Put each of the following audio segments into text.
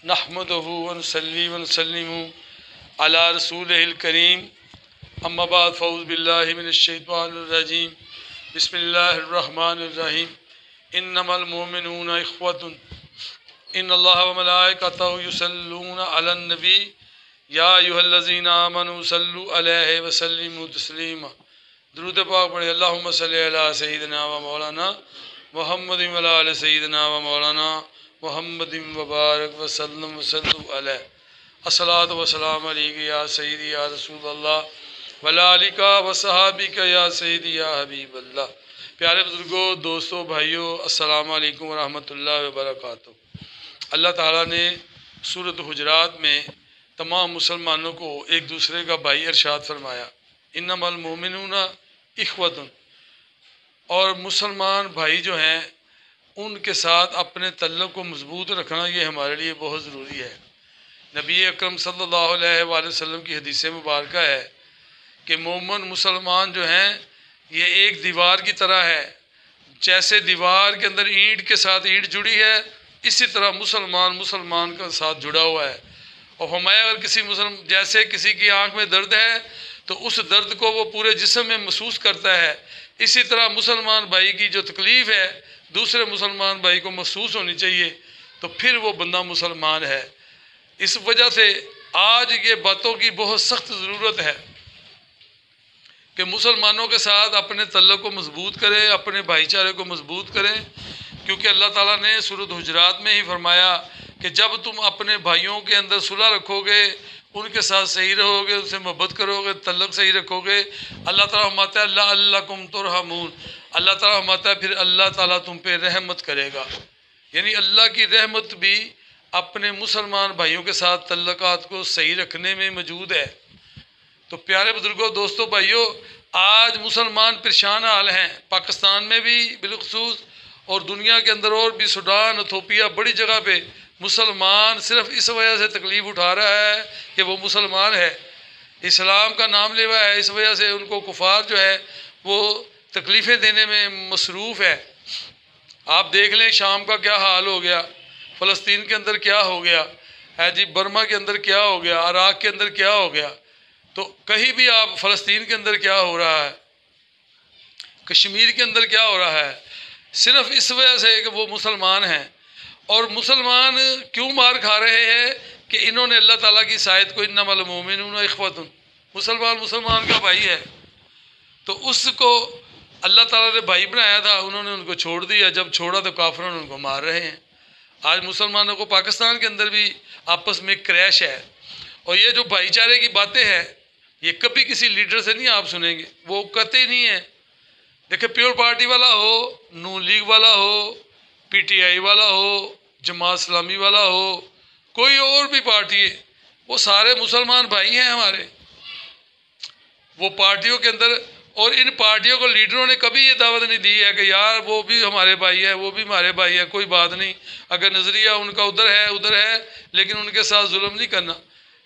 نحمدہ ونصلی ونسلم علی رسولہ الکریم اما بعد فاعوذ باللہ من الشیطان الرجیم بسم اللہ الرحمن الرحیم انما المؤمنون اخوۃ ان اللہ وملائکتہ یصلون علی النبی یا ایھا الذین آمنوا صلوا علیہ وسلموا تسلیما۔ درود پاک پڑھے۔ اللہم صلی علی سیدنا و مولانا محمد و علی آل سیدنا و مولانا محمد وبارک وسلم وسلم علیہ۔ الصلاۃ والسلام علیک یا سیدی یا رسول اللہ وعلی آلک و صحابک یا سیدی یا حبیب اللہ۔ پیارے بزرگوں، دوستوں، بھائیوں، السلام علیکم ورحمۃ اللہ وبرکاتہ۔ اللہ تعالیٰ نے سورۃ حجرات میں تمام مسلمانوں کو ایک دوسرے کا بھائی ارشاد فرمایا، انما المؤمنون اخوۃ، اور مسلمان بھائی جو ہیں ان کے ساتھ اپنے تعلق کو مضبوط رکھنا یہ ہمارے لیے بہت ضروری ہے۔ نبی اکرم صلی اللہ علیہ وآلہ وسلم کی حدیث مبارکہ ہے کہ مومن مسلمان جو ہیں یہ ایک دیوار کی طرح ہے۔ جیسے دیوار کے اندر اینٹ کے ساتھ اینٹ جڑی ہے، اسی طرح مسلمان کے ساتھ جڑا ہوا ہے۔ اور فرمایا اگر جیسے کسی کی آنکھ میں درد ہے تو اس درد کو وہ پورے جسم میں محسوس کرتا ہے، اسی طرح مسلمان بھائی کی جو تکلیف ہے دوسرے مسلمان بھائی کو محسوس ہونی چاہیے، تو پھر وہ بندہ مسلمان ہے۔ اس وجہ سے آج یہ باتوں کی بہت سخت ضرورت ہے کہ مسلمانوں کے ساتھ اپنے تعلق کو مضبوط کریں، اپنے بھائی چارے کو مضبوط کریں، کیونکہ اللہ تعالیٰ نے سورۃ حجرات میں ہی فرمایا کہ جب تم اپنے بھائیوں کے اندر صلح رکھو گے، ان کے ساتھ صحیح رہو گے، ان سے محبت کرو گے، تعلق صحیح رکھو گے، اللہ تعالیٰ فرماتا ہے لعلکم ترحمون، اللہ تعالیٰ فرماتا ہے پھر اللہ تعالیٰ تم پہ رحمت کرے گا۔ یعنی اللہ کی رحمت بھی اپنے مسلمان بھائیوں کے ساتھ تعلقات کو صحیح رکھنے میں موجود ہے۔ تو پیارے بزرگوں، دوستوں، بھائیوں، آج مسلمان پریشان حال ہیں، پاکستان میں بھی بالخصوص اور دنیا کے اندر اور بھی، سوڈان، ایتھوپیا، بڑی جگہ پہ مسلمان صرف اس وجہ سے تکلیف اٹھا رہا ہے کہ وہ مسلمان ہے، اسلام کا نام لے ہوا ہے، اس وجہ سے ان کو کفار جو ہے وہ تکلیفیں دینے میں مصروف ہے۔ آپ دیکھ لیں شام کا کیا حال ہو گیا، فلسطین کے اندر کیا ہو گیا ہے جی، برما کے اندر کیا ہو گیا، عراق کے اندر کیا ہو گیا، تو کہیں بھی آپ فلسطین کے اندر کیا ہو رہا ہے، کشمیر کے اندر کیا ہو رہا ہے، صرف اس وجہ سے کہ وہ مسلمان ہیں۔ اور مسلمان کیوں مار کھا رہے ہیں کہ انہوں نے اللہ تعالیٰ کی سائد کو انما المؤمنون اخوۃ، مسلمان کا بھائی ہے، تو اس کو اللہ تعالیٰ نے بھائی بنایا تھا، انہوں نے ان کو چھوڑ دیا، جب چھوڑا تو کافروں نے ان کو مار رہے ہیں۔ آج مسلمانوں کو پاکستان کے اندر بھی آپس میں کریش ہے، اور یہ جو بھائی چارے کی باتیں ہیں یہ کبھی کسی لیڈر سے نہیں آپ سنیں گے، وہ قطعی نہیں ہے۔ دیکھیں پیور پارٹی والا ہو، نون لیگ والا ہو، پی ٹی آئی والا ہو، جماعت اسلامی والا ہو، کوئی اور بھی پارٹی ہے، وہ سارے مسلمان بھائی ہیں ہمارے۔ وہ پارٹیوں کے اندر، اور ان پارٹیوں کو لیڈروں نے کبھی یہ دعوت نہیں دی ہے کہ یار وہ بھی ہمارے بھائی ہیں، وہ بھی ہمارے بھائی ہیں، کوئی بات نہیں، اگر نظریہ ان کا ادھر ہے لیکن ان کے ساتھ ظلم نہیں کرنا۔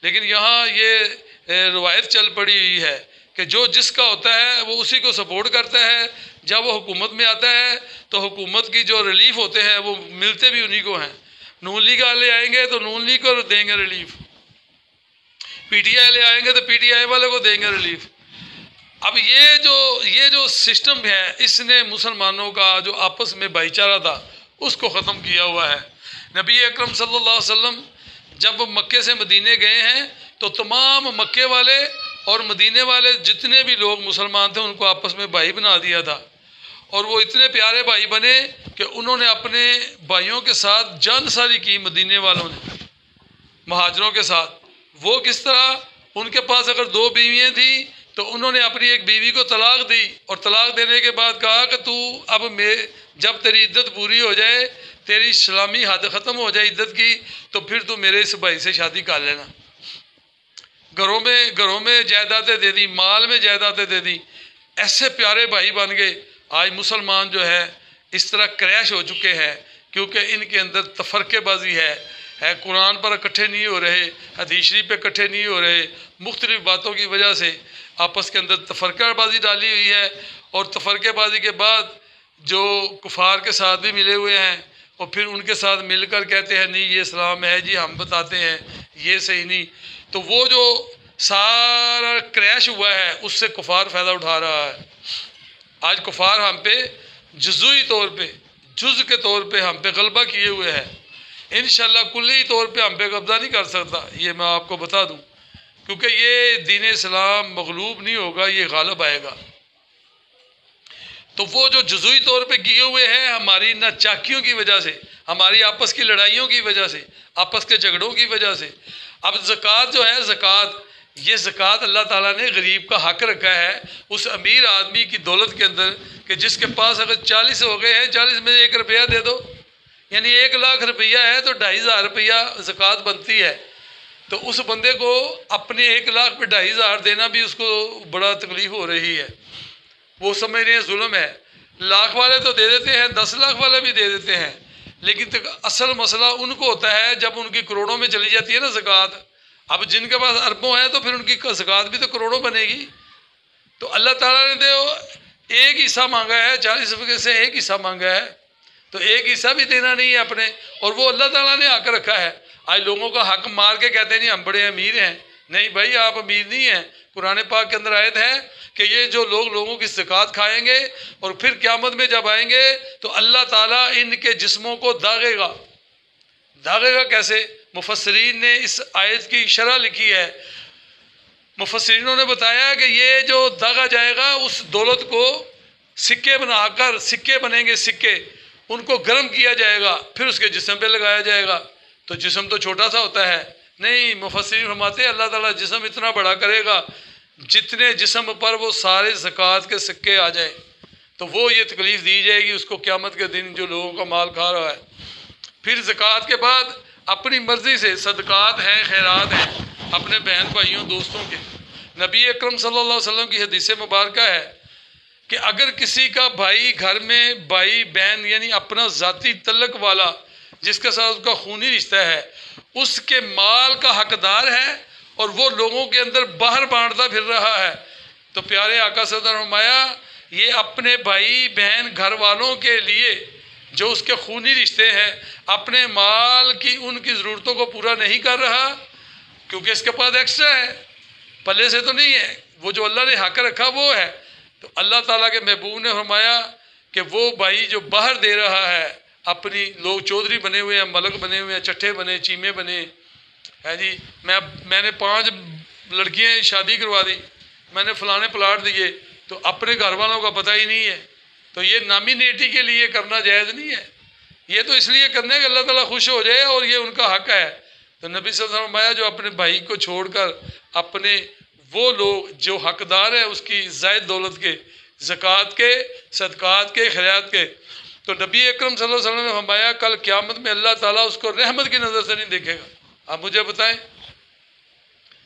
لیکن یہاں یہ روایت چل پڑی ہوئی ہے کہ جو جس کا ہوتا ہے وہ اسی کو سپورٹ کرتا ہے، جب وہ حکومت میں آتا ہے تو حکومت کی جو ریلیف ہوتے ہیں وہ ملتے بھی انہی کو ہیں۔ نون لیگ والے آئیں گے تو نون لیگ کو دیں گے ریلیف، پی ٹی آئی والے آئیں گے تو پی ٹی آئی والے کو دیں گے ریلیف۔ اب یہ جو سسٹم ہے اس نے مسلمانوں کا جو آپس میں بھائی چارہ تھا اس کو ختم کیا ہوا ہے۔ نبی اکرم صلی اللہ علیہ وسلم جب مکے سے مدینے گئے ہیں تو تمام مکے والے اور مدینے والے جتنے بھی لوگ مسلمان تھے ان کو آپس میں بھائی بنا دیا تھا، اور وہ اتنے پیارے بھائی بنے کہ انہوں نے اپنے بھائیوں کے ساتھ جان ساری کی، مدینے والوں نے مہاجروں کے ساتھ۔ وہ کس طرح، ان کے پاس اگر 2 بیویاں تھیں تو انہوں نے اپنی ایک بیوی کو طلاق دی، اور طلاق دینے کے بعد کہا کہ تو اب جب تیری عدت پوری ہو جائے، تیری اسلامی حد ختم ہو جائے عدت کی، تو پھر تو میرے اس بھائی سے شادی کر لینا۔ گھروں میں جائیدادیں دے دی، مال میں جائیدادیں دے دی، ایسے پیارے بھائی بن گئے۔ آج مسلمان جو ہے اس طرح کریش ہو چکے ہیں کیونکہ ان کے اندر تفرقے بازی ہے، قرآن پر اکٹھے نہیں ہو رہے، حدیث شریف پہ اکٹھے نہیں ہو رہے، مختلف باتوں کی وجہ سے آپس کے اندر تفرقہ بازی ڈالی ہوئی ہے، اور تفرقے بازی کے بعد جو کفار کے ساتھ بھی ملے ہوئے ہیں اور پھر ان کے ساتھ مل کر کہتے ہیں نہیں یہ اسلام ہے جی، ہم بتاتے ہیں یہ صحیح نہیں، تو وہ جو سارا کریش ہوا ہے اس سے کفار فائدہ اٹھا رہا ہے۔ آج کفار ہم پہ جزوی طور پہ، جز کے طور پہ ہم پہ غلبہ کیے ہوئے ہیں، انشاءاللہ کلی طور پہ ہم پہ قبضہ نہیں کر سکتا، یہ میں آپ کو بتا دوں، کیونکہ یہ دین اسلام مغلوب نہیں ہوگا، یہ غالب آئے گا۔ تو وہ جو جزوی طور پہ کیے ہوئے ہیں ہماری ناچاکیوں کی وجہ سے، ہماری آپس کی لڑائیوں کی وجہ سے، آپس کے جھگڑوں کی وجہ سے۔ اب زکوٰۃ جو ہے، زکوٰۃ، یہ زکوٰۃ اللہ تعالیٰ نے غریب کا حق رکھا ہے اس امیر آدمی کی دولت کے اندر، کہ جس کے پاس اگر 40 ہو گئے ہیں، 40 میں 1 روپیہ دے دو، یعنی 1 لاکھ روپیہ ہے تو 2,500 روپیہ زکوٰۃ بنتی ہے۔ تو اس بندے کو اپنے 1 لاکھ پہ 2,500 دینا بھی اس کو بڑا تکلیف ہو رہی ہے، وہ سمجھ رہے ہیں ظلم ہے۔ لاکھ والے تو دے دیتے ہیں، 10 لاکھ والے بھی دے دیتے ہیں، لیکن اصل مسئلہ ان کو ہوتا ہے جب ان کی کروڑوں میں چلی جاتی ہے نا زکوٰۃ۔ اب جن کے پاس اربوں ہیں تو پھر ان کی زکوٰۃ بھی تو کروڑوں بنے گی۔ تو اللہ تعالیٰ نے تو ایک حصہ مانگا ہے، 40 روپے سے 1 حصہ مانگا ہے، تو 1 حصہ بھی دینا نہیں ہے اپنے، اور وہ اللہ تعالیٰ نے حق رکھا ہے۔ آج لوگوں کا حق مار کے کہتے ہیں نہیں ہم بڑے امیر ہیں، نہیں بھائی آپ امیر نہیں ہیں۔ قرآن پاک کے اندر آیت ہے کہ یہ جو لوگوں کی زکوٰۃ کھائیں گے اور پھر قیامت میں جب آئیں گے تو اللہ تعالیٰ ان کے جسموں کو داغے گا۔ داغے گا کیسے؟ مفسرین نے اس آیت کی شرح لکھی ہے۔ مفسرینوں نے بتایا کہ یہ جو داغا جائے گا اس دولت کو سکے بنا کر، سکے بنیں گے سکے، ان کو گرم کیا جائے گا، پھر اس کے جسم پہ لگایا جائے گا۔ تو جسم تو چھوٹا سا ہوتا ہے، نہیں، مفسرین فرماتے ہیں اللہ تعالیٰ جسم اتنا بڑا کرے گا جتنے جسم پر وہ سارے زکوٰۃ کے سکے آ جائیں، تو وہ یہ تکلیف دی جائے گی اس کو قیامت کے دن جو لوگوں کا مال کھا رہا ہے۔ پھر زکوٰۃ کے بعد اپنی مرضی سے صدقات ہیں، خیرات ہیں اپنے بہن بھائیوں دوستوں کے۔ نبی اکرم صلی اللہ علیہ وسلم کی حدیث مبارکہ ہے کہ اگر کسی کا بھائی گھر میں، بھائی بہن یعنی اپنا ذاتی تعلق والا جس کے ساتھ اس کا خونی رشتہ ہے، اس کے مال کا حقدار ہے اور وہ لوگوں کے اندر باہر بانٹتا پھر رہا ہے، تو پیارے آقا صلی اللہ علیہ وسلم نے فرمایا یہ اپنے بھائی بہن گھر والوں کے لیے جو اس کے خونی رشتے ہیں اپنے مال کی ان کی ضرورتوں کو پورا نہیں کر رہا، کیونکہ اس کے پاس ایکسٹرا ہے، پلے سے تو نہیں ہے، وہ جو اللہ نے حق رکھا وہ ہے۔ تو اللہ تعالیٰ کے محبوب نے فرمایا کہ وہ بھائی جو باہر دے رہا ہے، اپنی لوگ چودھری بنے ہوئے ہیں، ملک بنے ہوئے ہیں، چٹھے بنے، چیمے بنے ہے جی، میں نے 5 لڑکیاں شادی کروا دی، میں نے فلانے پلاٹ دیے، تو اپنے گھر والوں کا پتہ ہی نہیں ہے، تو یہ نامینیٹی کے لیے کرنا جائز نہیں ہے، یہ تو اس لیے کرنا ہے کہ اللہ تعالیٰ خوش ہو جائے اور یہ ان کا حق ہے۔ تو نبی صلی اللہ علیہ وسلم نے فرمایا جو اپنے بھائی کو چھوڑ کر اپنے وہ لوگ جو حقدار ہیں اس کی زائد دولت کے، زکوٰۃ کے، صدقات کے، خیرات کے، تو نبی اکرم صلی اللہ علیہ وسلم نے فرمایا کل قیامت میں اللہ تعالیٰ اس کو رحمت کی نظر سے نہیں دیکھے گا۔ آپ مجھے بتائیں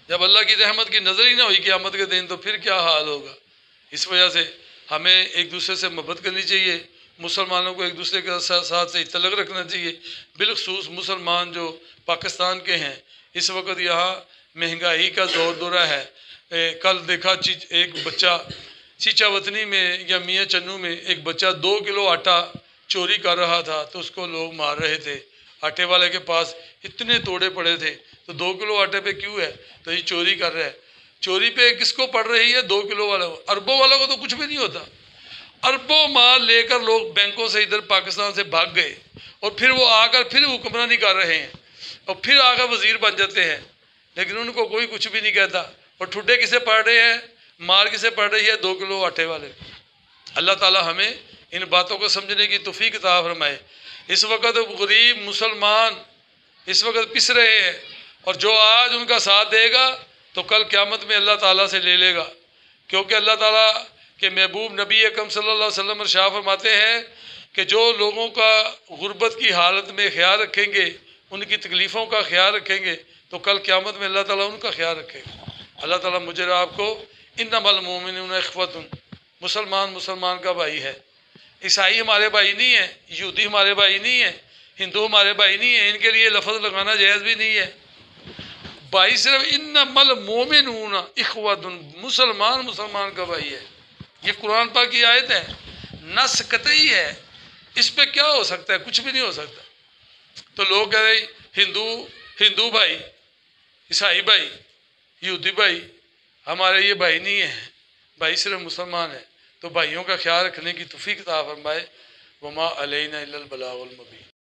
جب اللہ کی رحمت کی نظر ہی نہ ہوئی قیامت کے دن تو پھر کیا حال ہوگا؟ اس وجہ سے ہمیں ایک دوسرے سے محبت کرنی چاہیے، مسلمانوں کو ایک دوسرے کے ساتھ سے تعلق رکھنا چاہیے، بالخصوص مسلمان جو پاکستان کے ہیں۔ اس وقت یہاں مہنگائی کا دورہ ہے۔ کل دیکھا ایک بچہ چیچا وطنی میں یا میاں چنو میں ایک بچہ 2 کلو آٹا چوری کر رہا تھا تو اس کو لوگ مار رہے تھے، آٹے والے کے پاس اتنے توڑے پڑے تھے، تو 2 کلو آٹے پہ کیوں ہے؟ تو یہ چوری کر رہا ہے۔ چوری پہ کس کو پڑ رہی ہے؟ 2 کلو والے کو۔ اربوں والوں کو تو کچھ بھی نہیں ہوتا، اربوں مال لے کر لوگ بینکوں سے ادھر پاکستان سے بھاگ گئے، اور پھر وہ آ کر پھر حکمرانی کر رہے ہیں اور پھر آ کر وزیر بن جاتے ہیں، لیکن ان کو کوئی کچھ بھی نہیں کہتا۔ اور ٹھڈے کسے پڑ رہے ہیں؟ مار کسے پڑ رہی ہے؟ 2 کلو آٹے والے۔ اللہ تعالیٰ ہمیں ان باتوں کو سمجھنے کی توفیق عطا فرمائے۔ اس وقت غریب مسلمان اس وقت پس رہے ہیں، اور جو آج ان کا ساتھ دے گا تو کل قیامت میں اللہ تعالیٰ سے لے لے گا، کیونکہ اللہ تعالیٰ کے محبوب نبی اکرم صلی اللہ علیہ وسلم ارشاد فرماتے ہیں کہ جو لوگوں کا غربت کی حالت میں خیال رکھیں گے، ان کی تکلیفوں کا خیال رکھیں گے، تو کل قیامت میں اللہ تعالیٰ ان کا خیال رکھے گا۔ اللہ تعالیٰ مجھے اور آپ کو انما المؤمنون اخوۃ، مسلمان کا بھائی ہے۔ عیسائی ہمارے بھائی نہیں ہیں، یہودی ہمارے بھائی نہیں ہیں، ہندو ہمارے بھائی نہیں ہیں، ان کے لیے لفظ لگانا جائز بھی نہیں ہے۔ بھائی صرف انما المؤمنون اخوۃ، مسلمان کا بھائی ہے۔ یہ قرآن پاک کی آیت ہے، نص قطعی ہے، اس پہ کیا ہو سکتا ہے؟ کچھ بھی نہیں ہو سکتا۔ تو لوگ کہہ رہے ہندو بھائی، عیسائی بھائی، یہودی بھائی، ہمارے یہ بھائی نہیں ہیں، بھائی صرف مسلمان ہیں۔ تو بھائیوں کا خیال رکھنے کی توفیق عطا فرمائے۔ وما علینا الا البلاغ المبین۔